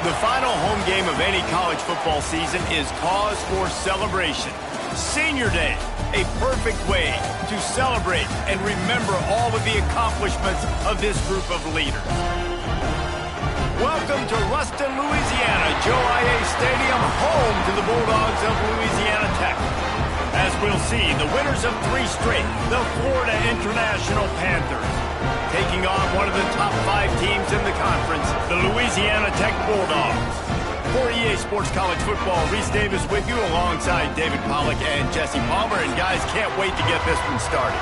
The final home game of any college football season is cause for celebration. Senior Day, a perfect way to celebrate and remember all of the accomplishments of this group of leaders. Welcome to Ruston, Louisiana, Joe I.A. Stadium, home to the Bulldogs of Louisiana Tech. As we'll see, the winners of 3 straight, the Florida International Panthers, taking on one of the top 5 teams in the conference, the Louisiana Tech Bulldogs. For EA Sports College Football, Reese Davis with you alongside David Pollack and Jesse Palmer. And guys, can't wait to get this one started.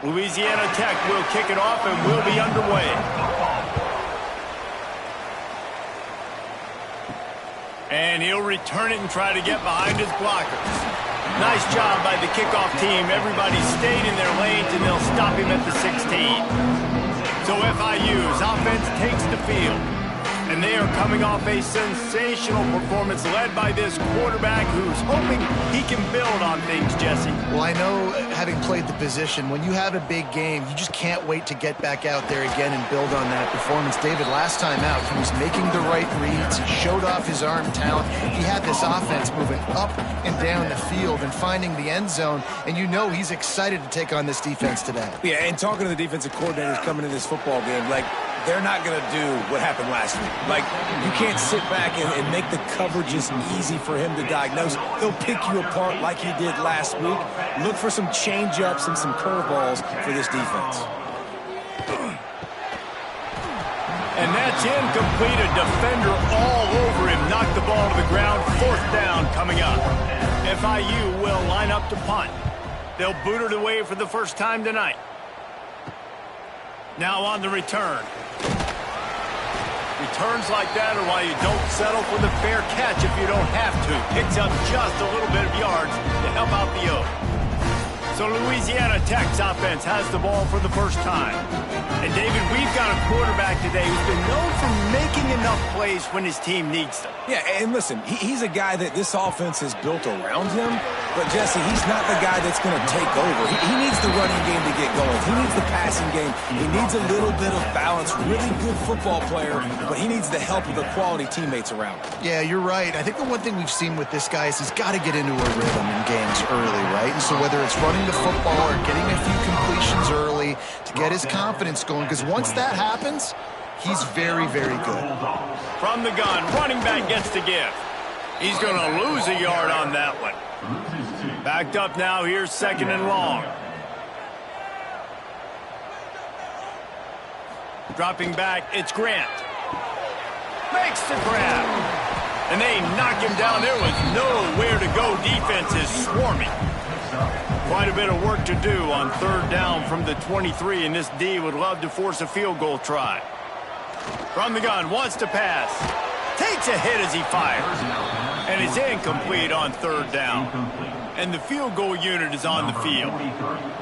Louisiana Tech will kick it off and will be underway. And he'll return it and try to get behind his blockers. Nice job by the kickoff team. Everybody stayed in their lanes, and they'll stop him at the 16. So FIU's offense takes the field. And they are coming off a sensational performance led by this quarterback who's hoping he can build on things, Jesse. Well, I know, having played the position, when you have a big game, you just can't wait to get back out there again and build on that performance. David, last time out, he was making the right reads. He showed off his arm talent. He had this offense moving up and down the field and finding the end zone. And you know he's excited to take on this defense today. Yeah, and talking to the defensive coordinators coming into this football game, like, they're not going to do what happened last week. Like, you can't sit back and make the coverages easy for him to diagnose. He'll pick you apart like he did last week. Look for some change-ups and some curveballs for this defense. And that's incomplete. A defender all over him. Knocked the ball to the ground. 4th down coming up. FIU will line up to punt. They'll boot it away for the first time tonight. Now on the return. Returns like that are why you don't settle for the fair catch if you don't have to. Picks up just a little bit of yards to help out the O. So Louisiana Tech's offense has the ball for the first time. And David, we've got a quarterback today who's been known for making enough plays when his team needs them. Yeah, and listen, he's a guy that this offense is built around him. But, Jesse, he's not the guy that's going to take over. He needs the running game to get going. He needs the passing game. He needs a little bit of balance. Really good football player, but he needs the help of the quality teammates around him. Yeah, you're right. I think the one thing we've seen with this guy is he's got to get into a rhythm in games early, right? And so whether it's running the football or getting a few completions early to get his confidence going, because once that happens, he's very, very good. From the gun, running back gets the give. He's going to lose a yard on that one. Backed up now, here's 2nd and long. Dropping back, it's Grant. Makes the grab. And they knock him down. There was nowhere to go. Defense is swarming. Quite a bit of work to do on 3rd down from the 23, and this D would love to force a field goal try. From the gun, wants to pass. Takes a hit as he fires. And it's incomplete on 3rd down. And the field goal unit is on the field.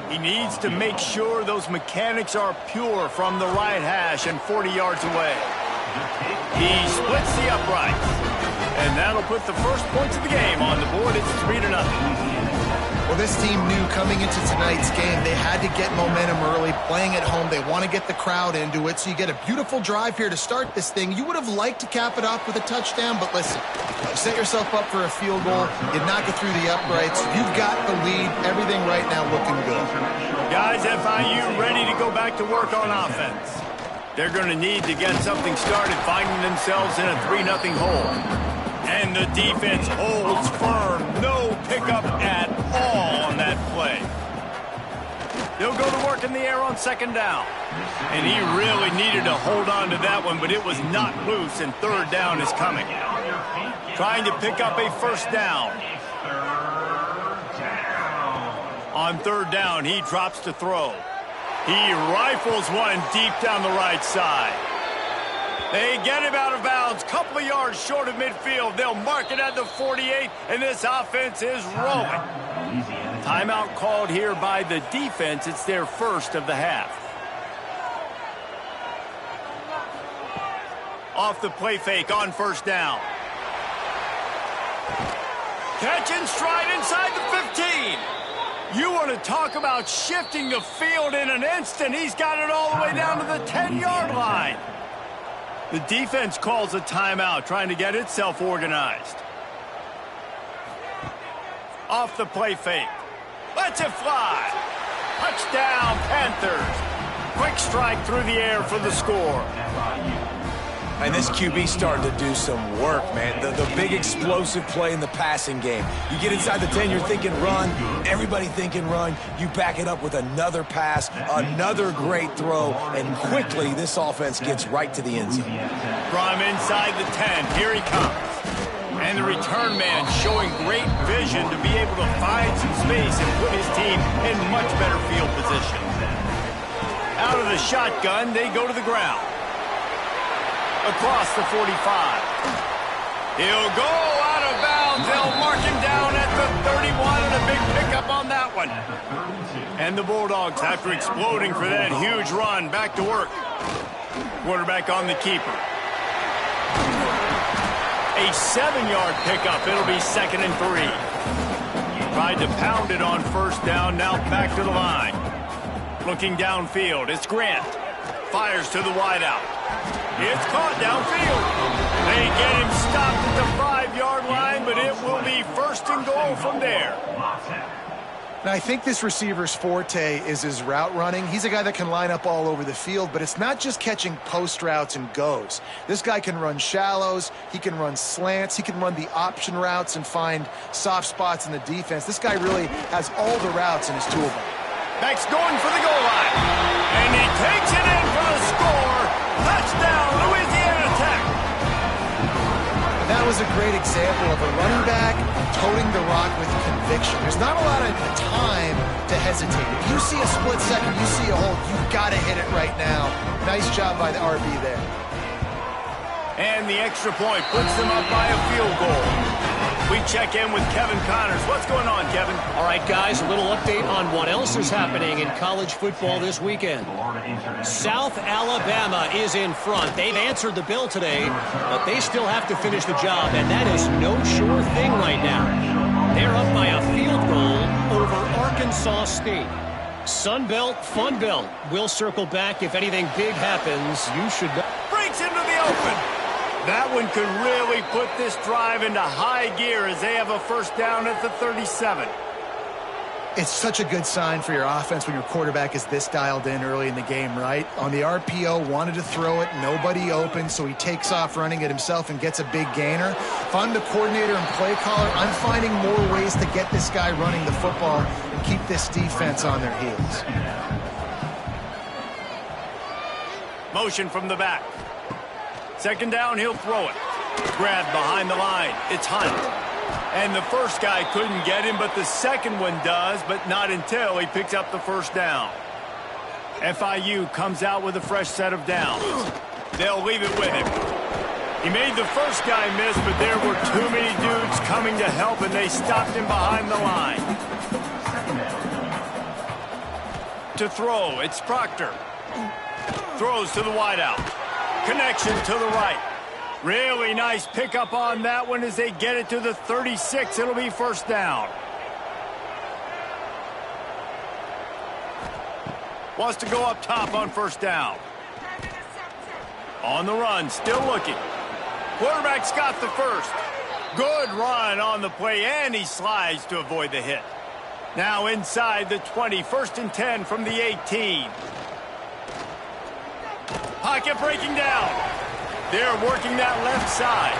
He needs to make sure those mechanics are pure from the right hash and 40 yards away. He splits the uprights. And that'll put the first points of the game on the board. It's 3-0. Well, this team knew coming into tonight's game they had to get momentum early, playing at home. They want to get the crowd into it, so you get a beautiful drive here to start this thing. You would have liked to cap it off with a touchdown, but listen, you set yourself up for a field goal, you knock it through the uprights, you've got the lead, everything right now looking good. Guys, FIU ready to go back to work on offense. They're going to need to get something started, finding themselves in a 3-0 hole. And the defense holds firm. No pickup at all on that play. They'll go to work in the air on 2nd down. And he really needed to hold on to that one, but it was not loose, and 3rd down is coming. Trying to pick up a 1st down. On 3rd down, he drops to throw. He rifles one deep down the right side. They get him out of bounds, couple of yards short of midfield. They'll mark it at the 48, and this offense is rolling. Timeout called here by the defense. It's their first of the half. Off the play fake on 1st down. Catch and stride inside the 15. You want to talk about shifting the field in an instant. He's got it all the way down to the 10-yard line. The defense calls a timeout, trying to get itself organized. Off the play fake. Lets it fly. Touchdown, Panthers. Quick strike through the air for the score. And this QB starting to do some work, man. The big explosive play in the passing game. You get inside the 10, you're thinking run. Everybody thinking run. You back it up with another pass, another great throw, and quickly this offense gets right to the end zone. From inside the 10, here he comes. And the return man showing great vision to be able to find some space and put his team in much better field position. Out of the shotgun, they go to the ground. Across the 45. He'll go out of bounds. They'll mark him down at the 31, and a big pickup on that one. And the Bulldogs, after exploding for that huge run, back to work. Quarterback on the keeper. A 7-yard pickup. It'll be 2nd and 3. Tried to pound it on first down. Now back to the line. Looking downfield. It's Grant. Fires to the wideout. It's caught downfield. They get him stopped at the 5-yard line, but it will be 1st and goal from there. Now, I think this receiver's forte is his route running. He's a guy that can line up all over the field, but it's not just catching post routes and goes. This guy can run shallows, he can run slants, he can run the option routes and find soft spots in the defense. This guy really has all the routes in his toolbox. Beck's going for the goal line. And he takes it in for the score. Touchdown, Louisiana Tech. That was a great example of a running back toting the rock with conviction. There's not a lot of time to hesitate. If you see a split second, you see a hole, you've got to hit it right now. Nice job by the RB there. And the extra point puts them up by a field goal. We check in with Kevin Connors. What's going on, Kevin? All right, guys, a little update on what else is happening in college football this weekend. South Alabama is in front. They've answered the bell today, but they still have to finish the job, and that is no sure thing right now. They're up by a field goal over Arkansas State. Sun Belt, Fun Belt. We'll circle back if anything big happens. You should know. Breaks into the open. That one could really put this drive into high gear as they have a 1st down at the 37. It's such a good sign for your offense when your quarterback is this dialed in early in the game, right? On the RPO, wanted to throw it, nobody open, so he takes off running it himself and gets a big gainer. If I'm the coordinator and play caller, I'm finding more ways to get this guy running the football and keep this defense on their heels. Motion from the back. 2nd down, he'll throw it. Grabbed behind the line. It's Hunt. And the first guy couldn't get him, but the second one does, but not until he picks up the 1st down. FIU comes out with a fresh set of downs. They'll leave it with him. He made the first guy miss, but there were too many dudes coming to help, and they stopped him behind the line. To throw, it's Proctor. Throws to the wideout. Connection to the right. Really nice pickup on that one as they get it to the 36. It'll be 1st down. Wants to go up top on 1st down. On the run, still looking. Quarterback's got the 1st. Good run on the play, and he slides to avoid the hit. Now inside the 20, 1st and 10 from the 18. Pocket breaking down. They're working that left side.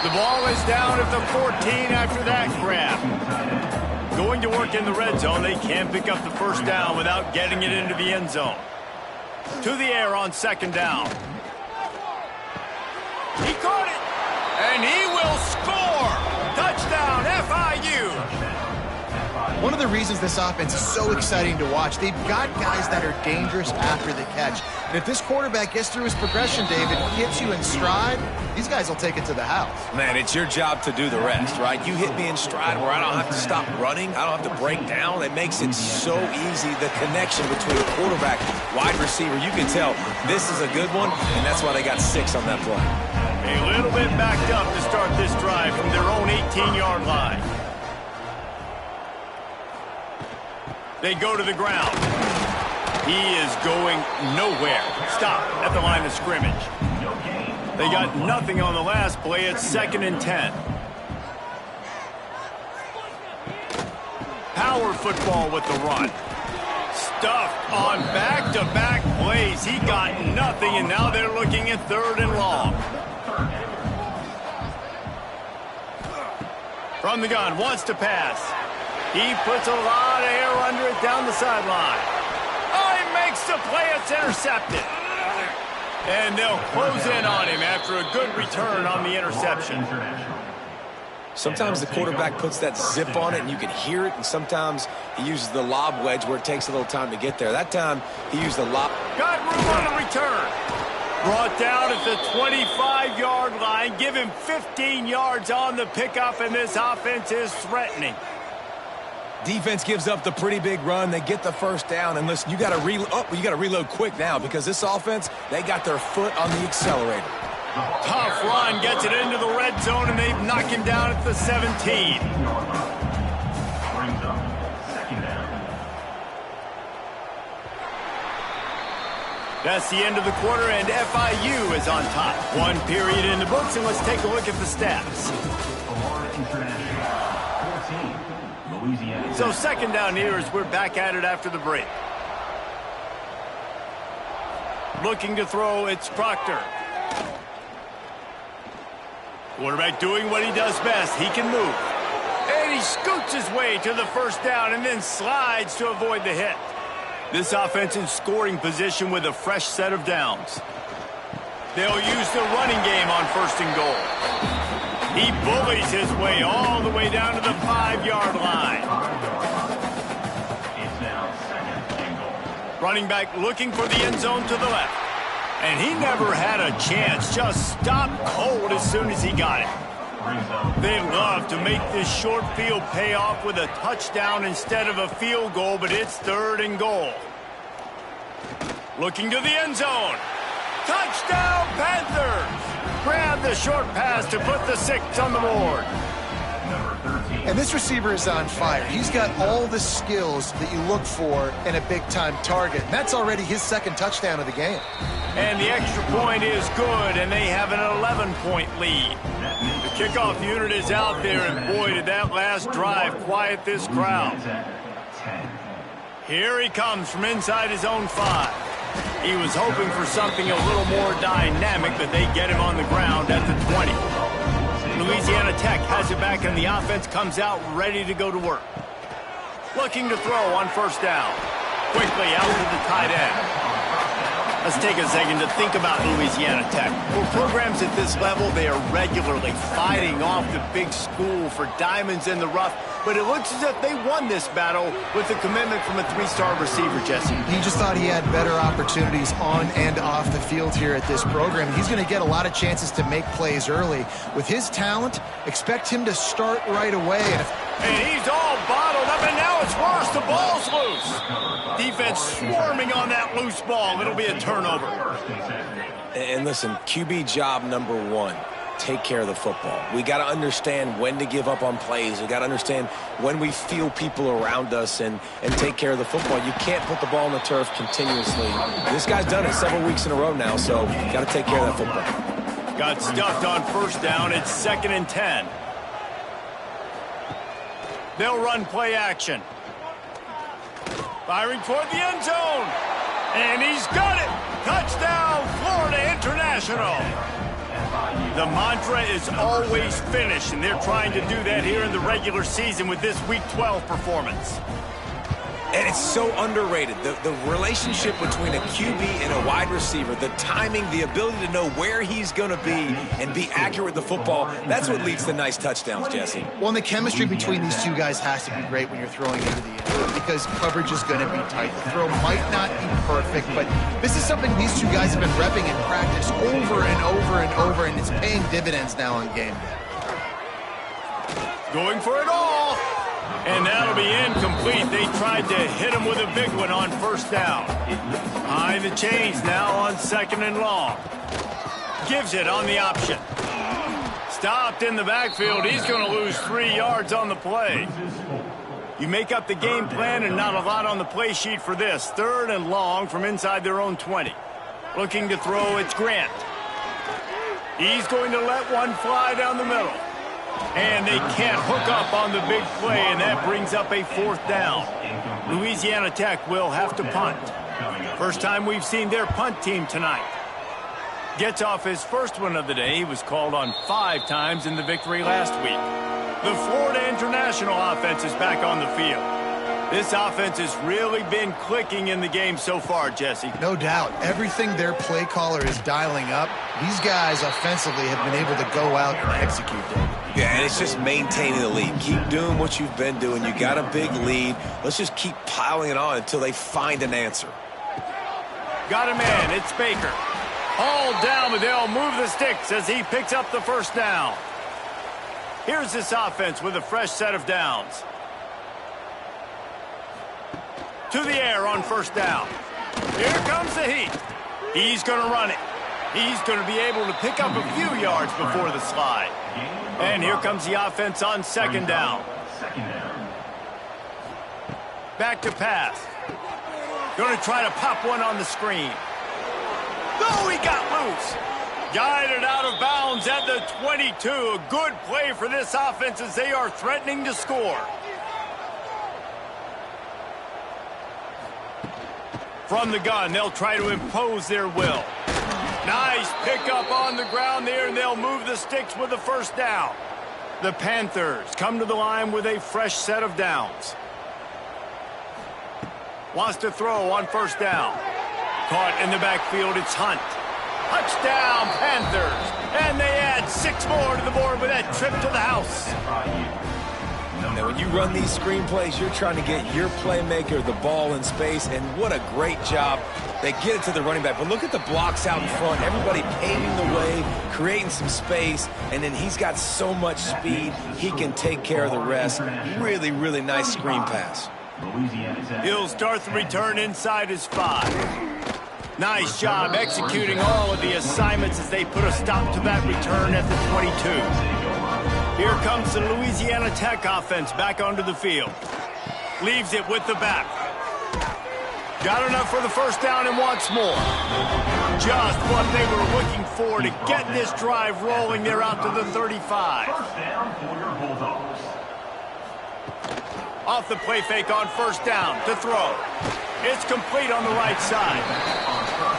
The ball is down at the 14 after that grab. Going to work in the red zone. They can't pick up the 1st down without getting it into the end zone. To the air on 2nd down. He caught it. And he will score. Touchdown, FIU. One of the reasons this offense is so exciting to watch, they've got guys that are dangerous after the catch. And if this quarterback gets through his progression, David, hits you in stride, these guys will take it to the house. Man, it's your job to do the rest, right? You hit me in stride where I don't have to stop running. I don't have to break down. It makes it so easy. The connection between quarterback, wide receiver, you can tell this is a good one, and that's why they got 6 on that play. A little bit backed up to start this drive from their own 18-yard line. They go to the ground. He is going nowhere. Stop at the line of scrimmage. They got nothing on the last play. It's 2nd and 10. Power football with the run. Stuffed on back-to-back plays. He got nothing, and now they're looking at 3rd and long. From the gun, wants to pass. He puts a lot of air under it down the sideline. Oh, he makes the play. It's intercepted. And they'll close in on him after a good return on the interception. Sometimes the quarterback puts that zip on it and you can hear it, and sometimes he uses the lob wedge where it takes a little time to get there. That time he used the lob. Got room on the return. Brought down at the 25-yard line. Give him 15 yards on the pickup, and this offense is threatening. Defense gives up the pretty big run. They get the first down, and listen, you got to reload quick now because this offense, they got their foot on the accelerator. Tough run, gets it into the red zone, and they knock him down at the 17. That's the end of the quarter, and FIU is on top. 1 period in the books, and let's take a look at the stats. So 2nd down here as we're back at it after the break. Looking to throw, it's Proctor. Quarterback doing what he does best. He can move. And he scoots his way to the 1st down and then slides to avoid the hit. This offense in scoring position with a fresh set of downs. They'll use the running game on 1st and goal. He bullies his way all the way down to the 5-yard line. Running back looking for the end zone to the left. And he never had a chance. Just stopped cold as soon as he got it. They love to make this short field pay off with a touchdown instead of a field goal, but it's 3rd and goal. Looking to the end zone. Touchdown, Panthers! Grab the short pass to put the 6 on the board. And this receiver is on fire. He's got all the skills that you look for in a big-time target. And that's already his 2nd touchdown of the game. And the extra point is good, and they have an 11-point lead. The kickoff unit is out there, and boy, did that last drive quiet this crowd. Here he comes from inside his own 5. He was hoping for something a little more dynamic, but they get him on the ground at the 20. Louisiana Tech has it back, and the offense comes out ready to go to work. Looking to throw on 1st down. Quickly out to the tight end. Let's take a second to think about Louisiana Tech. For programs at this level, they are regularly fighting off the big school for diamonds in the rough, but it looks as if they won this battle with a commitment from a 3-star receiver, Jesse. He just thought he had better opportunities on and off the field here at this program. He's going to get a lot of chances to make plays early. With his talent, expect him to start right away. And he's all bottled up, and now it's worse. The ball's loose. Defense swarming on that loose ball. It'll be a turnover. And listen, QB job number 1, take care of the football. We got to understand when to give up on plays. We got to understand when we feel people around us and take care of the football. You can't put the ball on the turf continuously. This guy's done it several weeks in a row now, so you got to take care of that football. Got stuffed on 1st down. It's 2nd and 10. They'll run play action. Firing toward the end zone. And he's got it. Touchdown, Florida International. The mantra is always finish, and they're trying to do that here in the regular season with this Week 12 performance. And it's so underrated. The relationship between a QB and a wide receiver, the timing, the ability to know where he's going to be and be accurate with the football, that's what leads to nice touchdowns, Jesse. Well, and the chemistry between these two guys has to be great when you're throwing into the end zone because coverage is going to be tight. The throw might not be perfect, but this is something these two guys have been repping in practice over and over and over, and it's paying dividends now on game day. Going for it all. And that'll be incomplete. They tried to hit him with a big one on 1st down. High the chains now on 2nd and long. Gives it on the option. Stopped in the backfield. He's going to lose 3 yards on the play. You make up the game plan and not a lot on the play sheet for this. 3rd and long from inside their own 20. Looking to throw, it's Grant. He's going to let one fly down the middle. And they can't hook up on the big play, and that brings up a 4th down. Louisiana Tech will have to punt. First time we've seen their punt team tonight. Gets off his first one of the day. He was called on 5 times in the victory last week. The Florida International offense is back on the field. This offense has really been clicking in the game so far, Jesse. No doubt. Everything their play caller is dialing up, these guys offensively have been able to go out and execute them. Yeah, and it's just maintaining the lead. Keep doing what you've been doing. You got a big lead. Let's just keep piling it on until they find an answer. Got a man. It's Baker. All down, but they'll move the sticks as he picks up the first down. Here's this offense with a fresh set of downs. To the air on first down. Here comes the heat. He's going to run it. He's going to be able to pick up a few yards before the slide. And here comes the offense on 2nd down. Back to pass. Going to try to pop one on the screen. No, he got loose. Guided out of bounds at the 22. A good play for this offense as they are threatening to score. From the gun, they'll try to impose their will. Nice pickup on the ground there, and they'll move the sticks with the first down. The Panthers come to the line with a fresh set of downs. Wants to throw on first down. Caught in the backfield, it's Hunt. Touchdown, Panthers. And they add 6 more to the board with that trip to the house. Now, when you run these screenplays, you're trying to get your playmaker the ball in space, and what a great job. They get it to the running back, but look at the blocks out in front. Everybody paving the way, creating some space, and then he's got so much speed, he can take care of the rest. Really, really nice screen pass. He'll start the return inside his 5. Nice job executing all of the assignments as they put a stop to that return at the 22. Here comes the Louisiana Tech offense back onto the field. Leaves it with the back. Got enough for the first down and wants more. Just what they were looking for to get this drive rolling there out to the 35. Off the play fake on first down to throw. It's complete on the right side.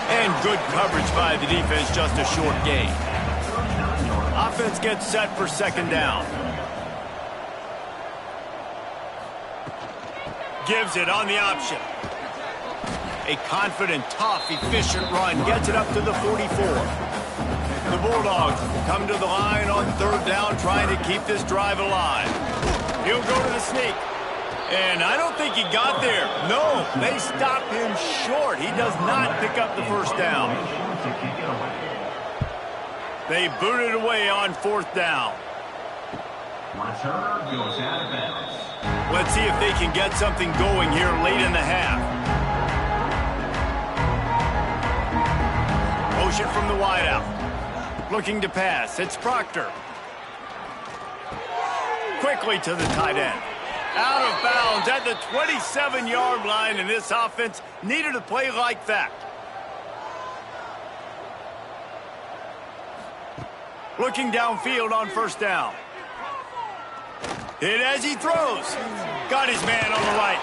And good coverage by the defense, just a short gain. Offense gets set for 2nd down. Gives it on the option. A confident, tough, efficient run gets it up to the 44. The Bulldogs come to the line on 3rd down, trying to keep this drive alive. He'll go to the sneak. And I don't think he got there. No, they stop him short. He does not pick up the first down. They boot it away on 4th down. Return goes out of bounds. Let's see if they can get something going here late in the half. Motion from the wideout. Looking to pass. It's Proctor. Quickly to the tight end. Out of bounds at the 27-yard line, and this offense needed a play like that. Looking downfield on first down. Hit as he throws. Got his man on the right.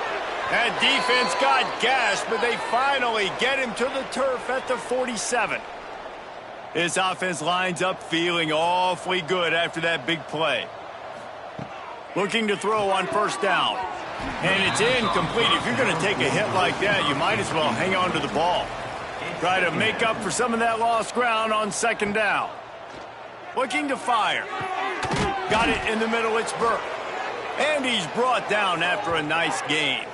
That defense got gashed, but they finally get him to the turf at the 47. This offense lines up feeling awfully good after that big play. Looking to throw on first down. And it's incomplete. If you're going to take a hit like that, you might as well hang on to the ball. Try to make up for some of that lost ground on 2nd down. Looking to fire. Got it in the middle, it's Burke. And he's brought down after a nice gain.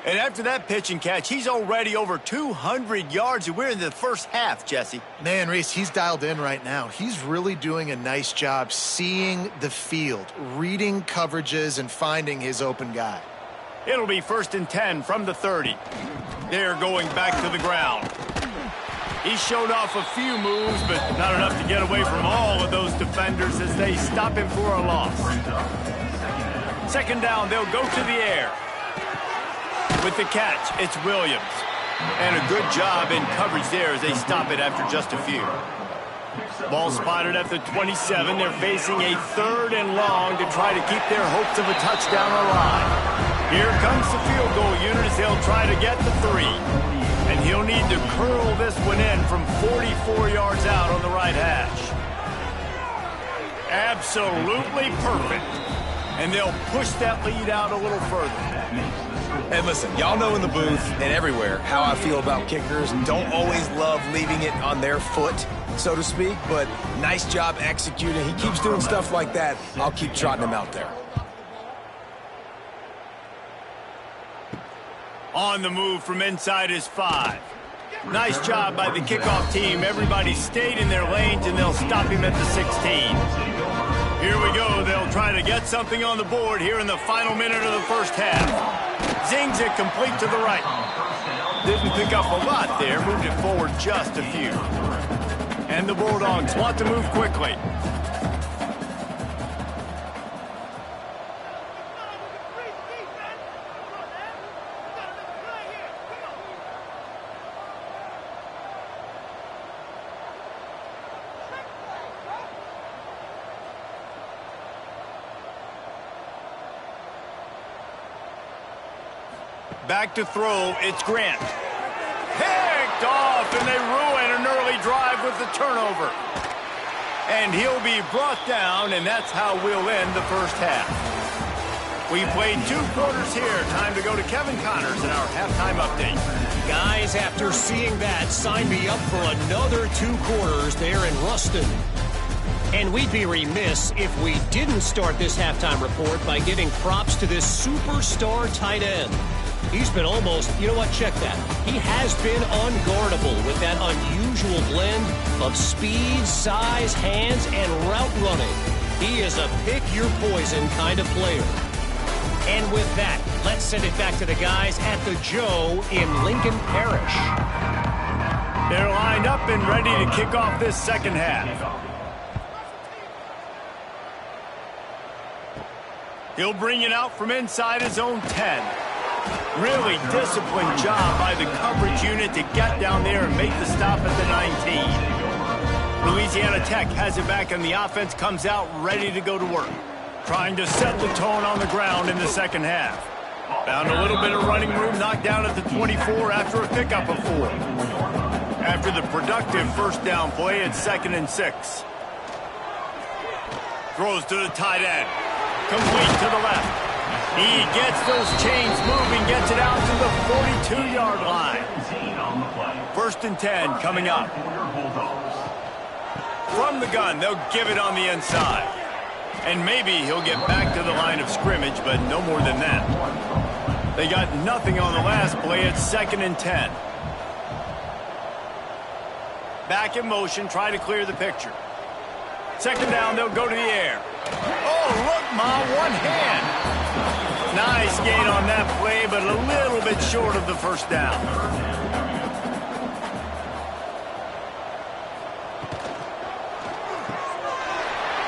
And after that pitch and catch, he's already over 200 yards, and we're in the first half, Jesse. Man, Reese, he's dialed in right now. He's really doing a nice job seeing the field, reading coverages, and finding his open guy. It'll be 1st and 10 from the 30. They're going back to the ground. He showed off a few moves, but not enough to get away from all of those defenders as they stop him for a loss. Second down, they'll go to the air. With the catch, it's Williams. And a good job in coverage there as they stop it after just a few. Ball spotted at the 27. They're facing a 3rd and long to try to keep their hopes of a touchdown alive. Here comes the field goal unit as they'll try to get the 3. And he'll need to curl this one in from 44 yards out on the right hash. Absolutely perfect. And they'll push that lead out a little further. And listen, y'all know in the booth and everywhere how I feel about kickers. Don't always love leaving it on their foot, so to speak, but nice job executing. He keeps doing stuff like that. I'll keep trotting him out there. On the move from inside his 5. Nice job by the kickoff team. Everybody stayed in their lanes, and they'll stop him at the 16. Here we go. They'll try to get something on the board here in the final minute of the first half. Zings it complete to the right. Didn't pick up a lot there. Moved it forward just a few. And the Bulldogs want to move quickly. Back to throw, it's Grant. Picked off, and they ruin an early drive with the turnover. And he'll be brought down, and that's how we'll end the first half. We played 2 quarters here. Time to go to Kevin Connors in our halftime update. Guys, after seeing that, sign me up for another 2 quarters there in Ruston. And we'd be remiss if we didn't start this halftime report by giving props to this superstar tight end. He's been almost, you know what, check that. He has been unguardable with that unusual blend of speed, size, hands, and route running. He is a pick-your-poison kind of player. And with that, let's send it back to the guys at the Joe in Lincoln Parish. They're lined up and ready to kick off this second half. He'll bring it out from inside his own 10. Really disciplined job by the coverage unit to get down there and make the stop at the 19. Louisiana Tech has it back, and the offense comes out ready to go to work. Trying to set the tone on the ground in the second half. Found a little bit of running room, knocked down at the 24 after a pickup of 4. After the productive first down play, it's 2nd and 6. Throws to the tight end. Complete to the left. He gets those chains moving, gets it out to the 42-yard line. 1st and 10 coming up. From the gun, they'll give it on the inside. And maybe he'll get back to the line of scrimmage, but no more than that. They got nothing on the last play. It's 2nd and 10. Back in motion, try to clear the picture. 2nd down, they'll go to the air. Oh, look, Ma, one hand. Nice gain on that play, but a little bit short of the first down.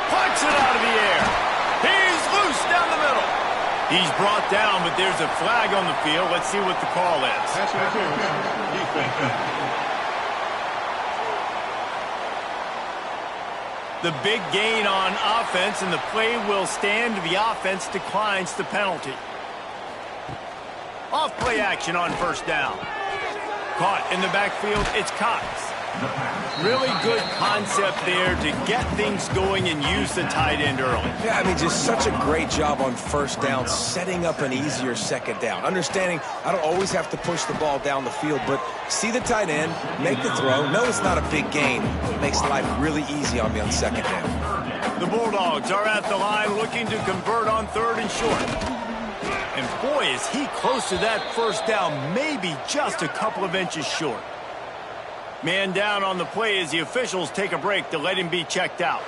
Puts it out of the air. He's loose down the middle. He's brought down, but there's a flag on the field. Let's see what the call is. The big gain on offense, and the play will stand. The offense declines the penalty. Off play action on 1st down. Caught in the backfield, it's Cox. Really good concept there to get things going and use the tight end early. Yeah, I mean, just such a great job on 1st down, setting up an easier 2nd down. Understanding I don't always have to push the ball down the field, but see the tight end, make the throw. No, it's not a big gain. It makes life really easy on me on 2nd down. The Bulldogs are at the line looking to convert on 3rd and short. And boy, is he close to that 1st down, maybe just a couple of inches short. Man down on the play as the officials take a break to let him be checked out.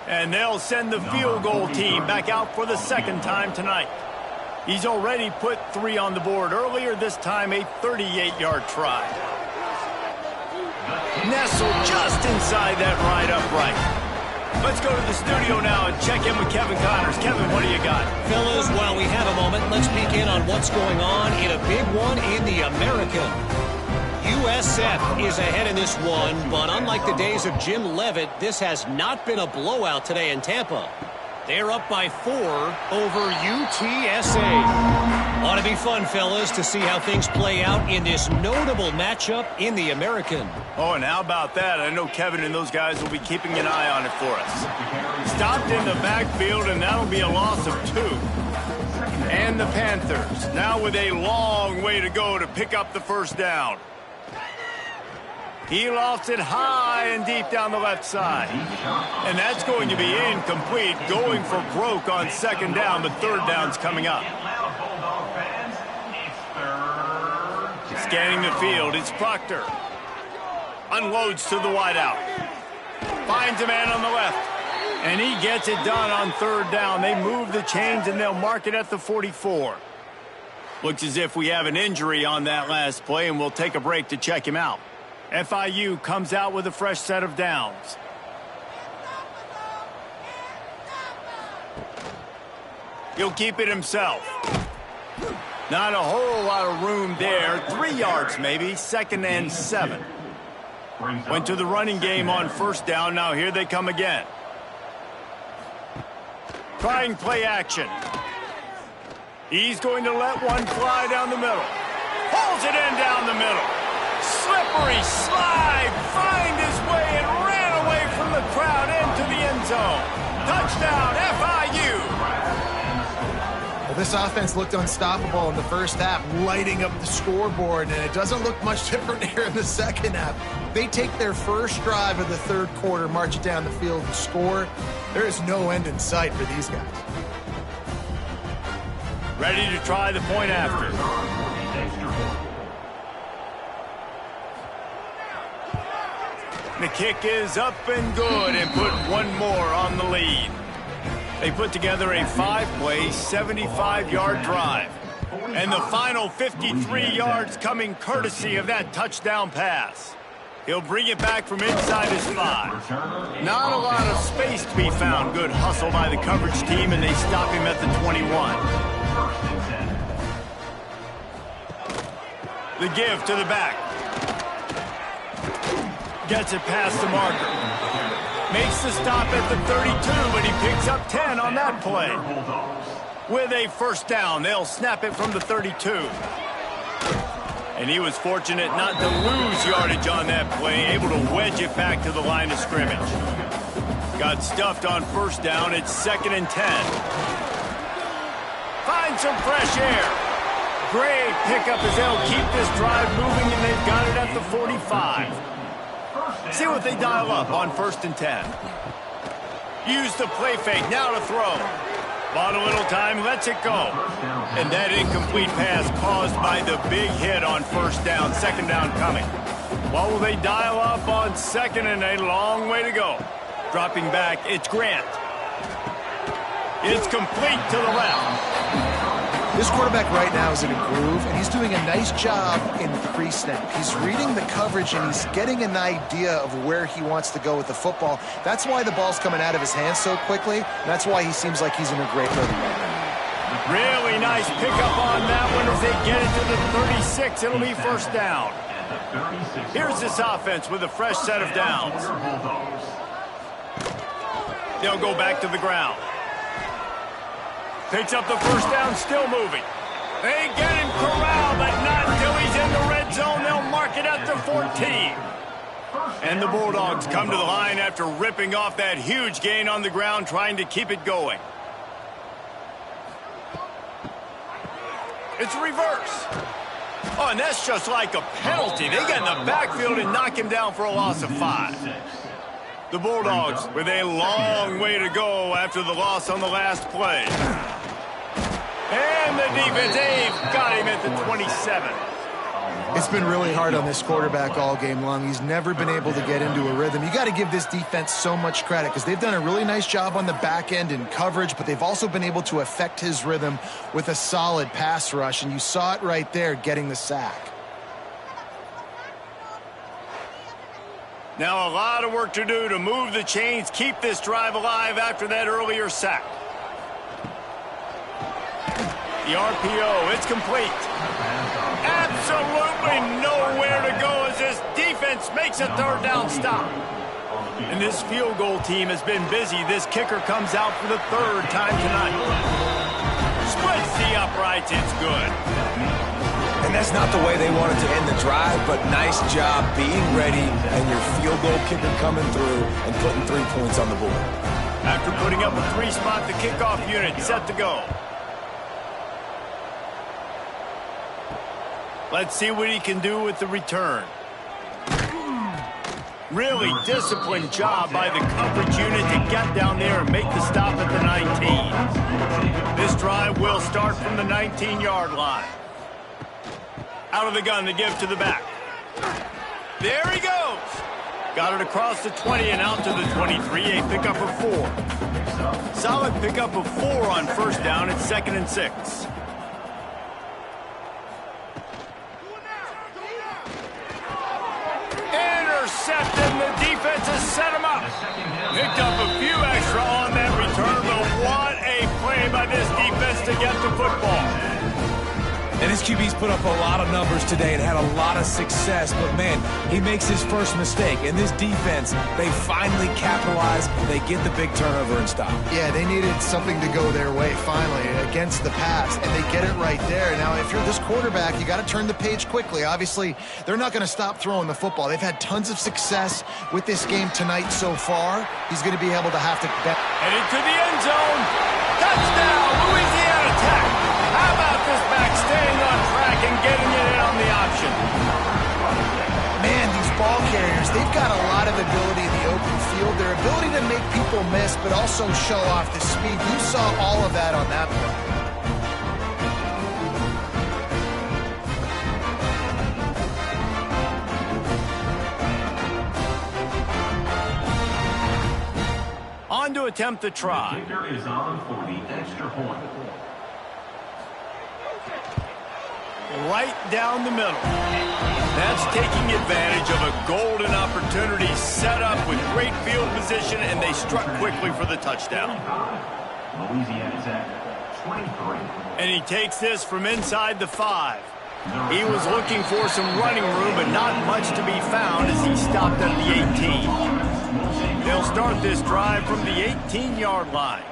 And they'll send the field goal team back out for the 2nd time tonight. He's already put 3 on the board earlier, this time a 38-yard try. Nestled just inside that right upright. Let's go to the studio now and check in with Kevin Connors. Kevin, what do you got? Fellas, while we have a moment, let's peek in on what's going on in a big one in the American. USF is ahead in this one, but unlike the days of Jim Leavitt, this has not been a blowout today in Tampa. They're up by 4 over UTSA. Ought to be fun, fellas, to see how things play out in this notable matchup in the American. Oh, and how about that? I know Kevin and those guys will be keeping an eye on it for us. Stopped in the backfield, and that'll be a loss of 2. And the Panthers, now with a long way to go to pick up the first down. He lofts it high and deep down the left side. And that's going to be incomplete, going for broke on second down. The third down's coming up. Scanning the field, it's Proctor. Unloads to the wideout. Finds a man on the left. And he gets it done on third down. They move the chains and they'll mark it at the 44. Looks as if we have an injury on that last play, and we'll take a break to check him out. FIU comes out with a fresh set of downs. He'll keep it himself. Not a whole lot of room there. 3 yards maybe. 2nd and 7. Went to the running game on first down. Now here they come again. Trying play action. He's going to let one fly down the middle. Pulls it in down the middle. Slippery slide, find his way and ran away from the crowd into the end zone. Touchdown, FIU. Well, this offense looked unstoppable in the first half, lighting up the scoreboard, and it doesn't look much different here in the second half. They take their first drive of the third quarter, march it down the field and score. There is no end in sight for these guys. Ready to try the point after. The kick is up and good and put one more on the lead. They put together a 5-play, 75-yard drive. And the final 53 yards coming courtesy of that touchdown pass. He'll bring it back from inside his 5. Not a lot of space to be found. Good hustle by the coverage team, and they stop him at the 21. The give to the back. Gets it past the marker. Makes the stop at the 32, but he picks up 10 on that play. With a first down, they'll snap it from the 32. And he was fortunate not to lose yardage on that play, able to wedge it back to the line of scrimmage. Got stuffed on first down. It's 2nd and 10. Find some fresh air. Great pickup as they'll keep this drive moving, and they've got it at the 45. See what they dial up on 1st and 10. Use the play fake, now to throw. Bought a little time, lets it go. And that incomplete pass caused by the big hit on first down, second down coming. What will they dial up on 2nd and a long way to go? Dropping back, it's Grant. It's complete to the left. This quarterback right now is in a groove, and he's doing a nice job in pre-snap. He's reading the coverage, and he's getting an idea of where he wants to go with the football. That's why the ball's coming out of his hands so quickly, and that's why he seems like he's in a great rhythm right now. Really nice pickup on that one as they get it to the 36. It'll be first down. Here's this offense with a fresh set of downs. They'll go back to the ground. Picks up the first down, still moving. They get him corralled, but not until he's in the red zone. They'll mark it at the 14. And the Bulldogs come to the line after ripping off that huge gain on the ground, trying to keep it going. It's reverse. Oh, and that's just like a penalty. They get in the backfield and knock him down for a loss of 5. The Bulldogs with a long way to go after the loss on the last play. And the defense, they've got him at the 27. It's been really hard on this quarterback all game long. He's never been able to get into a rhythm. You got to give this defense so much credit because they've done a really nice job on the back end in coverage, but they've also been able to affect his rhythm with a solid pass rush, and you saw it right there getting the sack. Now a lot of work to do to move the chains, keep this drive alive after that earlier sack. The RPO, it's complete. Absolutely nowhere to go as this defense makes a third down stop. And this field goal team has been busy. This kicker comes out for the third time tonight. Splits the uprights, it's good. And that's not the way they wanted to end the drive, but nice job being ready and your field goal kicker coming through and putting 3 points on the board. After putting up a 3-spot, the kickoff unit set to go. Let's see what he can do with the return. Really disciplined job by the coverage unit to get down there and make the stop at the 19. This drive will start from the 19-yard line. Out of the gun to give to the back. There he goes. Got it across the 20 and out to the 23. A pickup of 4. Solid pickup of 4 on first down. It's 2nd and 6. Intercepted. The defense has set him up. Picked up a few extra on that return, but what a play by this defense to get the football. And his QB's put up a lot of numbers today and had a lot of success, but man, he makes his first mistake. And this defense, they finally capitalize, they get the big turnover and stop. Yeah, they needed something to go their way finally against the pass, and they get it right there. Now, if you're this quarterback, you got to turn the page quickly. Obviously, they're not going to stop throwing the football. They've had tons of success with this game tonight so far. He's going to be able to have to... Headed to the end zone. Touchdown, Louisiana Tech. How about this back staying on track and getting it in on the option? Man, these ball carriers, they've got a lot of ability in the open field. Their ability to make people miss, but also show off the speed. You saw all of that on that play. On to attempt the try. The kicker is on for the extra point. Right down the middle. That's taking advantage of a golden opportunity set up with great field position, and they struck quickly for the touchdown. Louisiana Tech, 23. And he takes this from inside the 5. He was looking for some running room, but not much to be found as he stopped at the 18. They'll start this drive from the 18-yard line.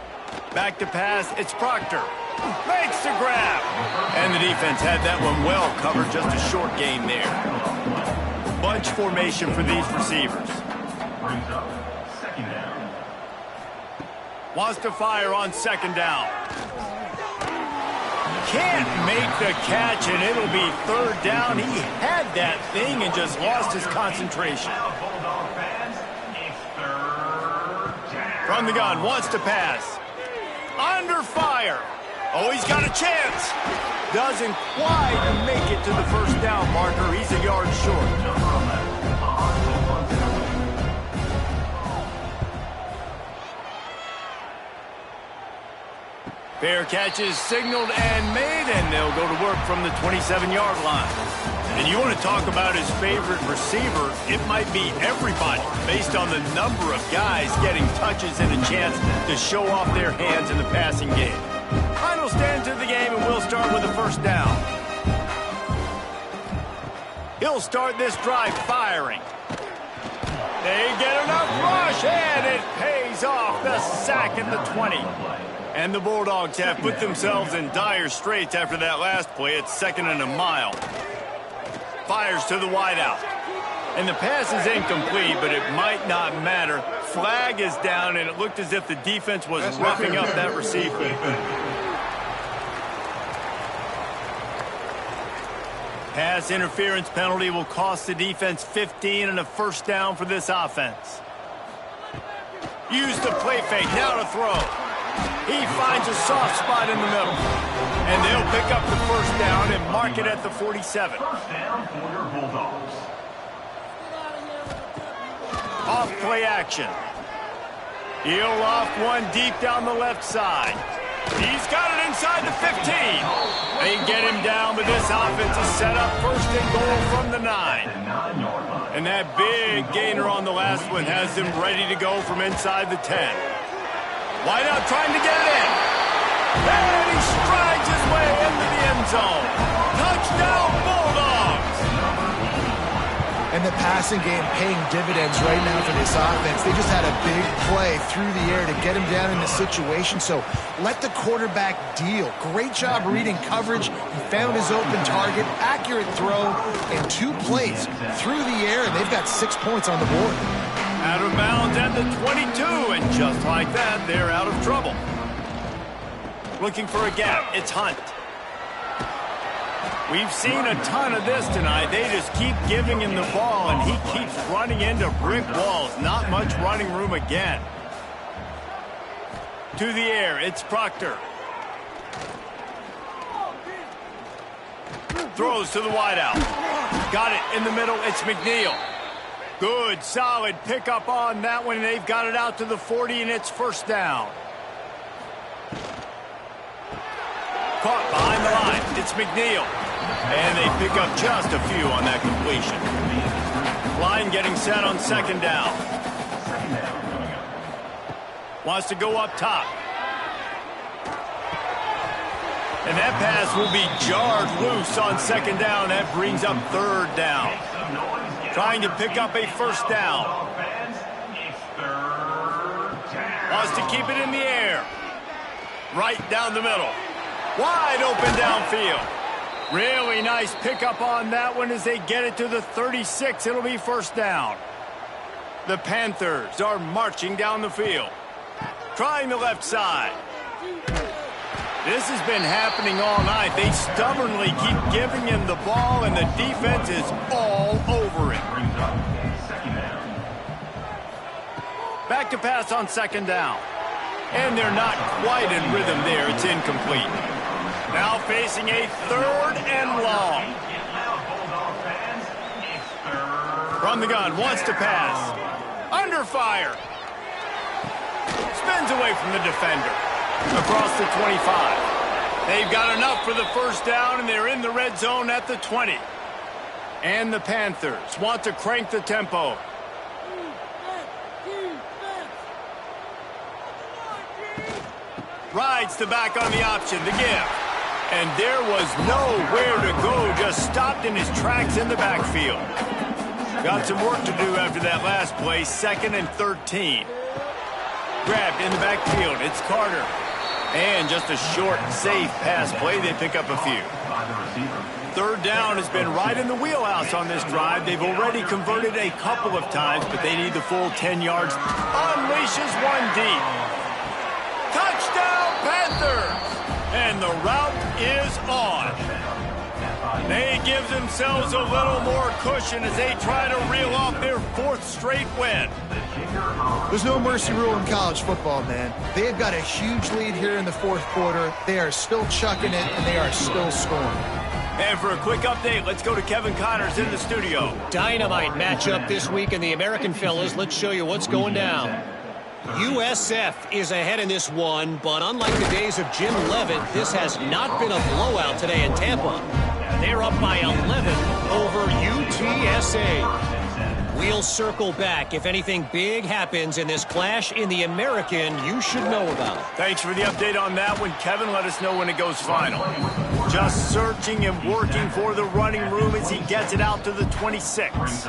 Back to pass, it's Proctor. Makes the grab. And the defense had that one well covered, just a short gain there. Bunch formation for these receivers. Brings up 2nd down. Wants to fire on 2nd down. Can't make the catch, and it'll be 3rd down. He had that thing and just lost his concentration. From the gun, wants to pass. Under fire. Oh, he's got a chance. Doesn't quite make it to the 1st down marker. He's a yard short. Fair catch is signaled and made, and they'll go to work from the 27-yard line. And you want to talk about his favorite receiver, it might be everybody, based on the number of guys getting touches and a chance to show off their hands in the passing game. Final stand to the game, and we'll start with the 1st down. He'll start this drive firing. They get enough rush, and it pays off. The sack at the 20. And the Bulldogs have put themselves in dire straits after that last play. It's 2nd and a mile. Fires to the wideout. And the pass is incomplete, but it might not matter. Flag is down, and it looked as if the defense was roughing up that receiver. Pass interference penalty will cost the defense 15 and a 1st down for this offense. Use the play fake, now to throw. He finds a soft spot in the middle. And they'll pick up the 1st down and mark it at the 47. 1st down for your Bulldogs. Off play action. He'll loft one deep down the left side. He's got it inside the 15. They get him down, but this offense is set up first and goal from the 9. And that big gainer on the last one has them ready to go from inside the 10. Wide out trying to get it in. And he strides his way into the end zone. Touchdown, Bulldogs! And the passing game paying dividends right now for this offense. They just had a big play through the air to get him down in the situation. So let the quarterback deal. Great job reading coverage. He found his open target, accurate throw, and 2 plays through the air, and they've got 6 points on the board. Out of bounds at the 22, and just like that, they're out of trouble. Looking for a gap. It's Hunt. We've seen a ton of this tonight. They just keep giving him the ball, and he keeps running into brick walls. Not much running room again. To the air, it's Proctor. Throws to the wideout. Got it in the middle, it's McNeil. Good, solid pickup on that one. They've got it out to the 40, and it's first down. Caught behind the line. It's McNeil. And they pick up just a few on that completion. Line getting set on second down. Wants to go up top. And that pass will be jarred loose on second down. That brings up third down. Trying to pick up a first down. Wants to keep it in the air. Right down the middle. Wide open downfield. Really nice pickup on that one as they get it to the 36. It'll be first down. The Panthers are marching down the field. Trying the left side. This has been happening all night. They stubbornly keep giving him the ball, and the defense is all over it. Back to pass on second down. And they're not quite in rhythm there. It's incomplete. Now facing a third and long. From the gun, wants to pass. Under fire. Spins away from the defender. Across the 25. They've got enough for the first down, and they're in the red zone at the 20. And the Panthers want to crank the tempo. Rides the back on the option, the give. And there was nowhere to go, just stopped in his tracks in the backfield. Got some work to do after that last play, 2nd and 13. Grabbed in the backfield, it's Carter. And just a short, safe pass play, they pick up a few. Third down has been right in the wheelhouse on this drive. They've already converted a couple of times, but they need the full 10 yards. Unleashes one deep. Touchdown, Panthers! And the route is on. They give themselves a little more cushion as they try to reel off their 4th straight win. There's no mercy rule in college football, man. They have got a huge lead here in the 4th quarter. They are still chucking it, and they are still scoring. And for a quick update, let's go to Kevin Connors in the studio. Dynamite matchup this week in the American fellas. Let's show you what's going down. USF is ahead in this one, but unlike the days of Jim Leavitt, this has not been a blowout today in Tampa. They're up by 11 over UTSA. We'll circle back if anything big happens in this clash in the American you should know about. Thanks for the update on that one, Kevin. Let us know when it goes final. Just searching and working for the running room as he gets it out to the 26.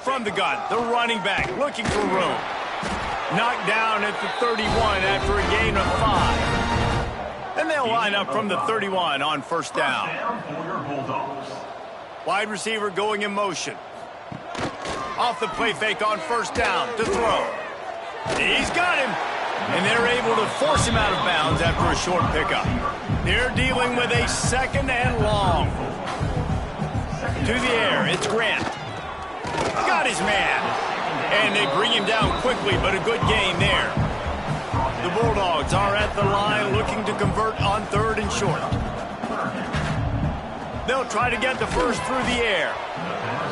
From the gun, the running back looking for room. Knocked down at the 31 after a gain of 5. And they'll line up from the 31 on first down. Wide receiver going in motion. Off the play fake on first down to throw. He's got him. And they're able to force him out of bounds after a short pickup. They're dealing with a 2nd and long. To the air, it's Grant. Got his man. And they bring him down quickly, but a good gain there. The Bulldogs are at the line looking to convert on 3rd and short. They'll try to get the first through the air.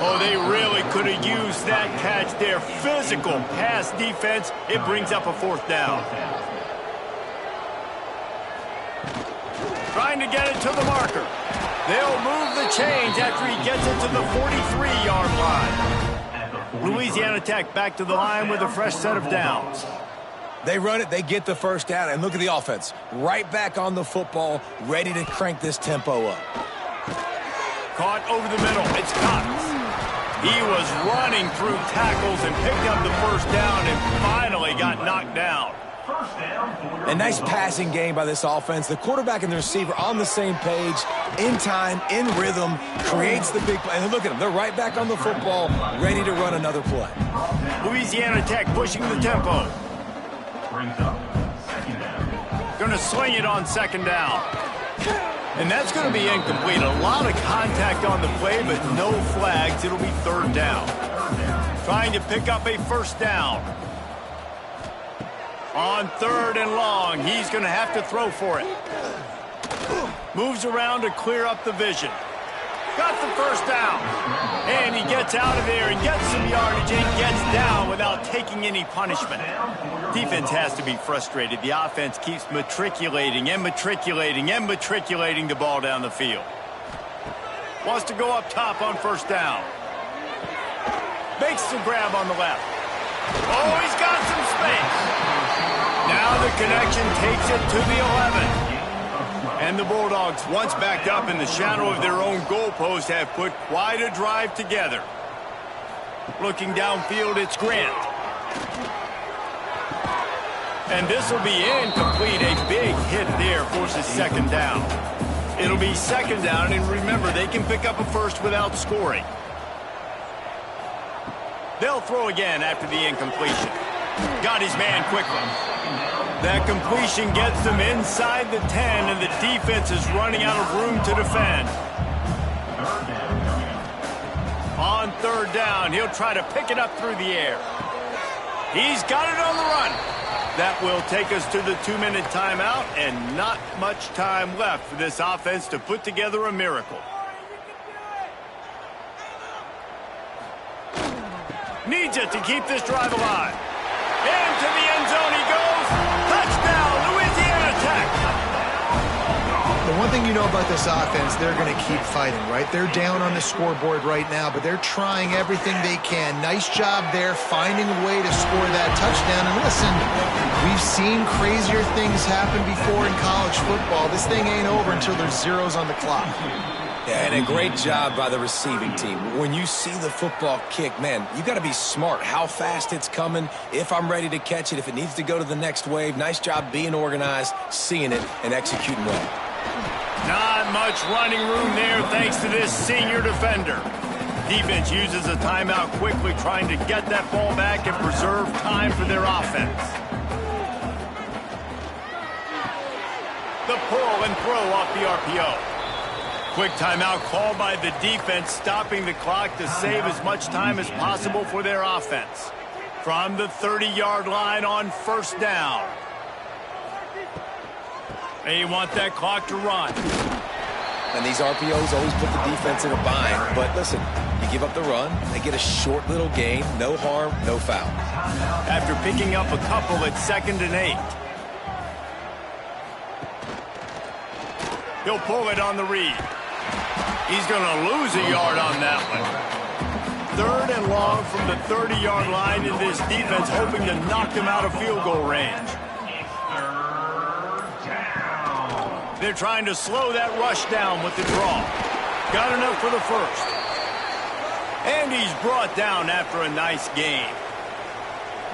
Oh, they really could have used that catch there. Physical pass defense. It brings up a 4th down. Trying to get it to the marker. They'll move the chains after he gets it to the 43-yard line. Louisiana Tech back to the line with a fresh set of downs. They run it, they get the first down, and look at the offense. Right back on the football, ready to crank this tempo up. Caught over the middle. It's Cox. He was running through tackles and picked up the first down and finally got knocked down. A nice passing game by this offense. The quarterback and the receiver on the same page, in time, in rhythm, creates the big play. And look at them. They're right back on the football, ready to run another play. Louisiana Tech pushing the tempo. Going to sling it on 2nd down. And that's going to be incomplete. A lot of contact on the play, but no flags. It'll be 3rd down. Trying to pick up a 1st down. On 3rd and long, he's going to have to throw for it. Moves around to clear up the vision. Got the 1st down. And he gets out of there and gets some yardage and gets down without taking any punishment. Defense has to be frustrated. The offense keeps matriculating and matriculating and matriculating the ball down the field. Wants to go up top on 1st down. Makes the grab on the left. Oh, he's got some space. Now the connection takes it to the 11. And the Bulldogs, once backed up in the shadow of their own goalpost, have put quite a drive together. Looking downfield, it's Grant. And this will be incomplete. A big hit there forces 2nd down. It'll be 2nd down, and remember, they can pick up a 1st without scoring. They'll throw again after the incompletion. Got his man quickly. That completion gets them inside the 10, and the defense is running out of room to defend. On 3rd down, he'll try to pick it up through the air. He's got it on the run. That will take us to the 2-minute timeout, and not much time left for this offense to put together a miracle. Needs it to keep this drive alive. Into the end zone he goes. Touchdown, Louisiana Tech. The one thing you know about this offense, they're going to keep fighting, right? They're down on the scoreboard right now, but they're trying everything they can. Nice job there, finding a way to score that touchdown. And listen, we've seen crazier things happen before in college football. This thing ain't over until there's zeros on the clock. Yeah, and a great job by the receiving team. When you see the football kick, man, you got to be smart how fast it's coming, if I'm ready to catch it, if it needs to go to the next wave. Nice job being organized, seeing it, and executing well. Not much running room there thanks to this senior defender. Defense uses a timeout quickly, trying to get that ball back and preserve time for their offense. The pull and throw off the RPO. Quick timeout called by the defense, stopping the clock to save as much time as possible for their offense. From the 30-yard line on 1st down. They want that clock to run. And these RPOs always put the defense in a bind. But listen, you give up the run, they get a short little gain, no harm, no foul. After picking up a couple at 2nd and 8. He'll pull it on the read. He's going to lose a yard on that one. 3rd and long from the 30-yard line, and this defense hoping to knock them out of field goal range. They're trying to slow that rush down with the draw. Got enough for the 1st. And he's brought down after a nice gain.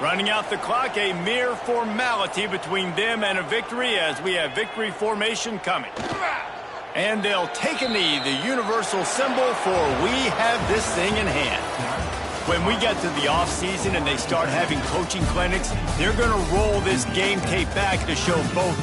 Running out the clock, a mere formality between them and a victory as we have victory formation coming. And they'll take a knee, the universal symbol for we have this thing in hand. When we get to the offseason and they start having coaching clinics, they're going to roll this game tape back to show both